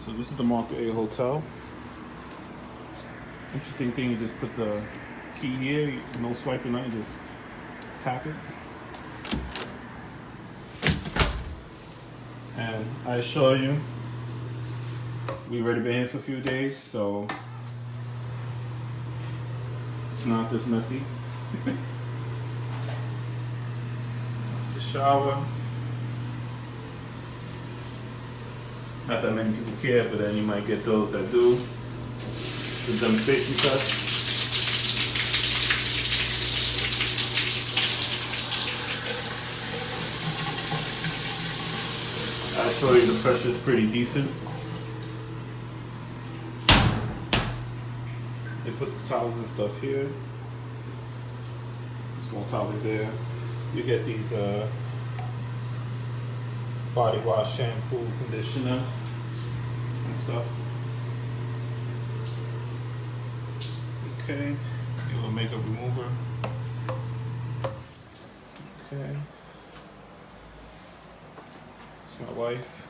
So this is the Mark A Hotel. Interesting thing, you just put the key here, no swiping, nothing, just tap it. And I assure you, we already been here for a few days, so it's not this messy. It's a shower. Not that many people care, but then you might get those that do. The dumb safety touch. I assure you the pressure is pretty decent. They put the towels and stuff here. Small towels there. You get these body wash, shampoo, conditioner, and stuff. Okay, a little makeup remover. Okay. It's my wife.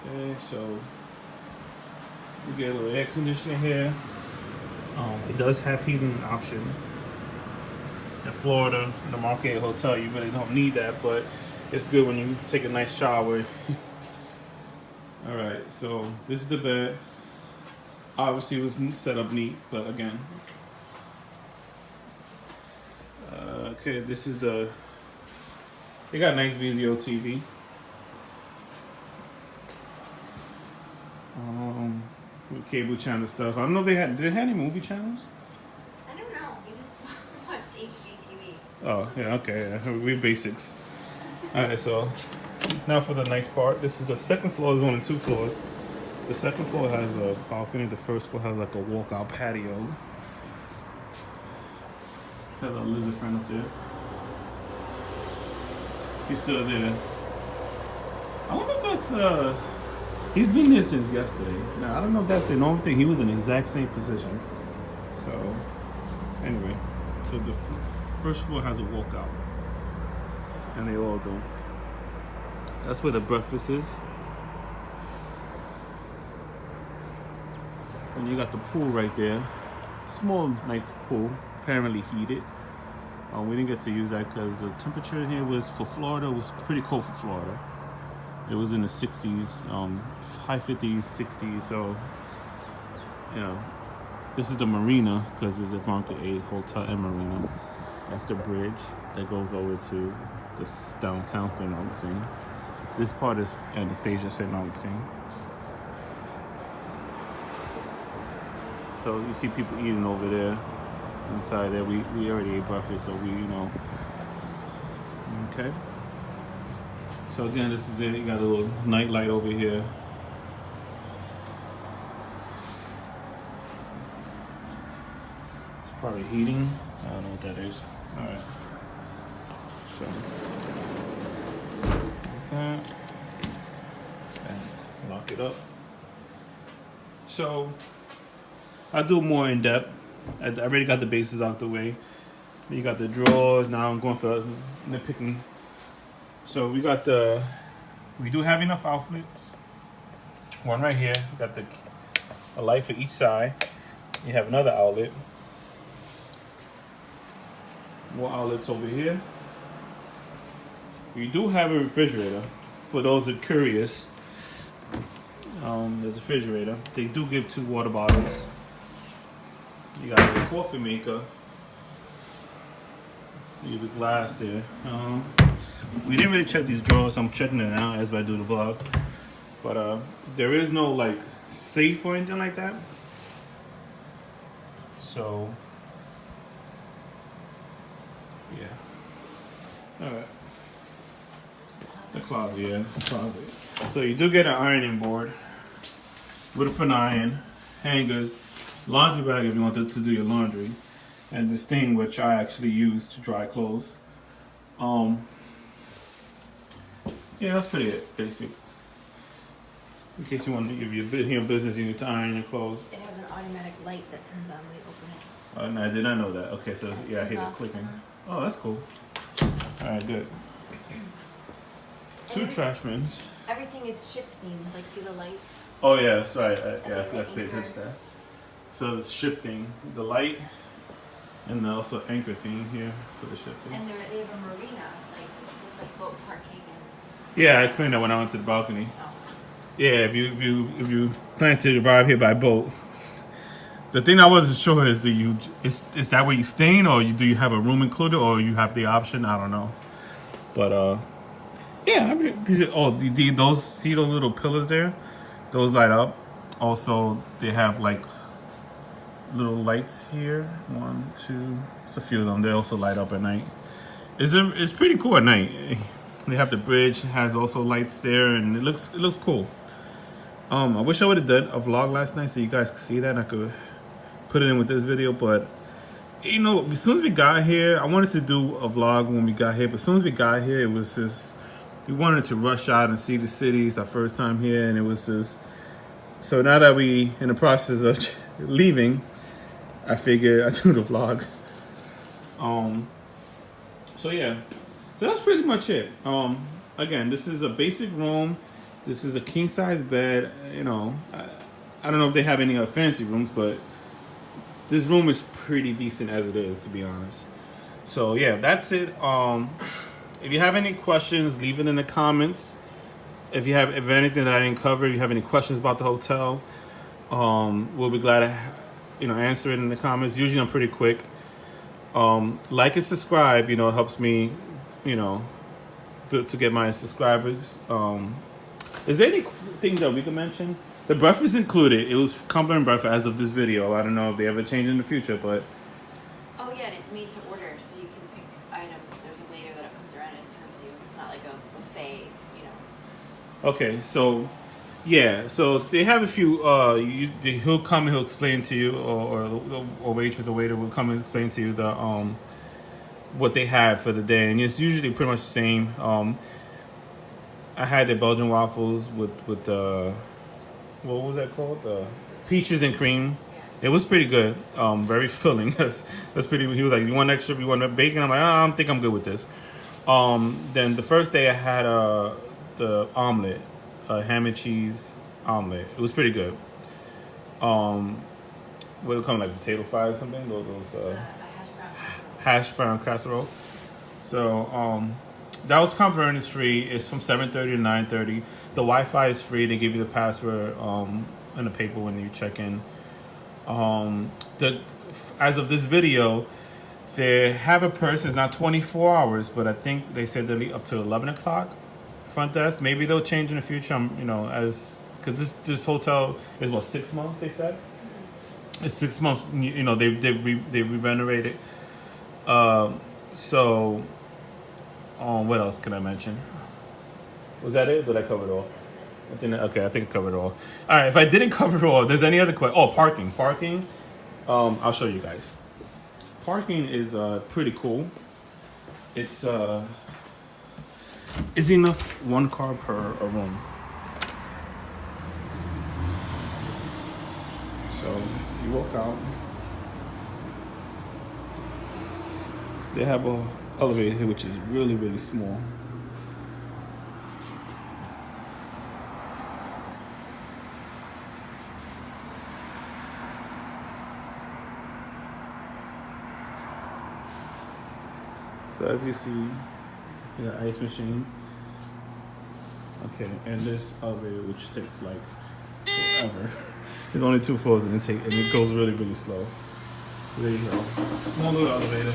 Okay, so we get a little air conditioner here. It does have heating option. In Florida, in the Mark A Hotel, you really don't need that, but it's good when you take a nice shower. All right, so this is the bed. Obviously, it was set up neat, but again, okay, this is the. They got nice VZO TV. With cable channel stuff. I don't know if did they have any movie channels? I don't know. We just watched HGTV. Oh, yeah, okay, yeah. We're basics. Alright, so now for the nice part. This is the second floor, there's only 2 floors. The second floor has a balcony, the first floor has like a walkout patio. Has a lizard friend up there. He's still there. I wonder if that's he's been there since yesterday. Now I don't know if that's the normal thing. He was in the exact same position. So anyway, so the first floor has a walkout, and they all do. That's where the breakfast is. And you got the pool right there. Small, nice pool, apparently heated. We didn't get to use that because the temperature here was, for Florida, was pretty cold for Florida. It was in the 60s, high 50s, 60s, so, you know. This is the Marina, because there's a Mark A Hotel and Marina. That's the bridge that goes over to this downtown St. Augustine. This part is Anastasia St. Augustine. So you see people eating over there. Inside there, we already ate breakfast, so we, you know. Okay. So again, this is it. You got a little night light over here. It's probably heating. I don't know what that is. All right. So like that, and lock it up. So I'll do more in depth. I already got the bases out the way. You got the drawers. Now I'm going for nitpicking. So we do have enough outlets. One right here. We got a light for each side. You have another outlet. More outlets over here. You do have a refrigerator. For those that are curious, there's a refrigerator. They do give 2 water bottles. You got a coffee maker. You have the glass there. We didn't really check these drawers. I'm checking it now as I do the vlog. But there is no like safe or anything like that. So yeah. All right. The closet, yeah, the closet. So you do get an ironing board with a front iron, hangers, laundry bag if you wanted to do your laundry, and this thing which I actually use to dry clothes. Yeah, that's pretty it, basic. In case you want to give your business, you need to iron your clothes. It has an automatic light that turns on when you open it. Oh, no, I did not know that. Okay, so yeah, I hear it clicking. Oh, that's cool. All right, good. 2 trash bins. Everything is ship themed. Like, see the light? Oh yeah, that's right. Yeah, I forgot to pay attention to that. So the ship thing, the light, and also anchor thing here for the ship thing. And they have a marina, like, so it's like boat parking and. Yeah, I explained that when I went to the balcony. Oh. Yeah, if you plan to arrive here by boat, the thing I wasn't sure is is that where you staying, or do you have a room included, or you have the option? I don't know, but yeah. Those see those little pillars there, those light up. Also, they have like little lights here. 1, 2, it's a few of them. They also light up at night. It's pretty cool at night. They have the bridge, has also lights there, and it looks cool. I wish I would have done a vlog last night so you guys could see that and I could put it in with this video, but you know, as soon as we got here, I wanted to do a vlog when we got here, but as soon as we got here, it was just, we wanted to rush out and see the city. It's our first time here, and it was just, so now that we in the process of leaving, I figured I'd do the vlog. So yeah, so that's pretty much it. Again, this is a basic room. This is a king size bed. You know, I don't know if they have any fancy rooms, but this room is pretty decent as it is, to be honest. So yeah, that's it. If you have any questions, leave it in the comments. If anything that I didn't cover, if you have any questions about the hotel, we'll be glad to answer it in the comments. Usually I'm pretty quick. Like and subscribe, it helps me, to get my subscribers. Is there anything that we can mention? The breakfast included. It was complimentary breakfast as of this video. I don't know if they ever change in the future, but. Oh yeah, and it's made to order, so you can pick items. There's a waiter that comes around and serves you. It's not like a buffet, Okay, so yeah, so they have a few. He'll come and he'll explain to you, or waitress or waiter will come and explain to you the what they have for the day, and it's usually pretty much the same. I had the Belgian waffles with what was that called? Peaches and cream. It was pretty good. Very filling. That's pretty. He was like, "You want extra? You want bacon?" I'm like, I think I'm good with this. Then the first day I had the omelet, ham and cheese omelet. It was pretty good. What would it come like potato fries or something? Those hash brown casserole. So that was complimentary. It's free. It's from 7:30 to 9:30. The Wi-Fi is free. They give you the password and the paper when you check in. As of this video, they have a person. It's not 24 hours, but I think they said they'll leave up to 11 o'clock. Front desk. Maybe they'll change in the future. Because this hotel is 6 months. They said it's 6 months. They renovated. So. What else can I mention? Was that it? Did I cover it all? I think I covered it all. All right, if I didn't cover it all, there's any other question? Oh, parking. Parking. I'll show you guys. Parking is pretty cool. It's enough 1 car per a room. So you walk out. They have a elevator here, which is really, really small. So as you see, you got ice machine. Okay, and this elevator, which takes like forever. There's only 2 floors and it goes really, really slow. So there you go. Small little elevator.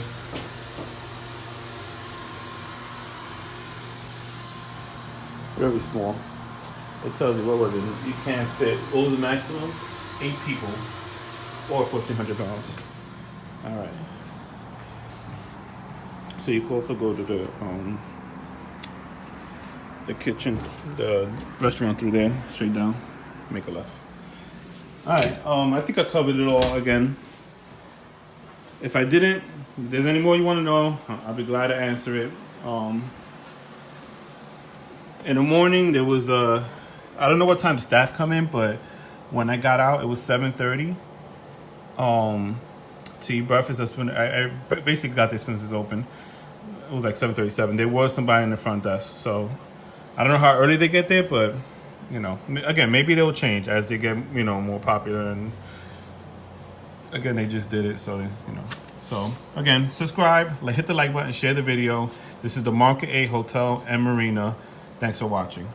Very small. It tells you, what was it? You can't fit, what was the maximum? 8 people or 1,400 pounds. All right. So you can also go to the kitchen, the restaurant through there, straight down, make a left. All right. I think I covered it all again. If I didn't, if there's any more you want to know, I'll be glad to answer it. In the morning, there was I don't know what time the staff come in, but when I got out, it was 7:30. To eat breakfast, that's when I basically got there as soon as it's open. It was like 7:37. There was somebody in the front desk, so I don't know how early they get there, but you know, again, maybe they'll change as they get, you know, more popular. And again, they just did it, so you know. So again, subscribe, hit the like button, share the video. This is the Market 8 Hotel and Marina. Thanks for watching.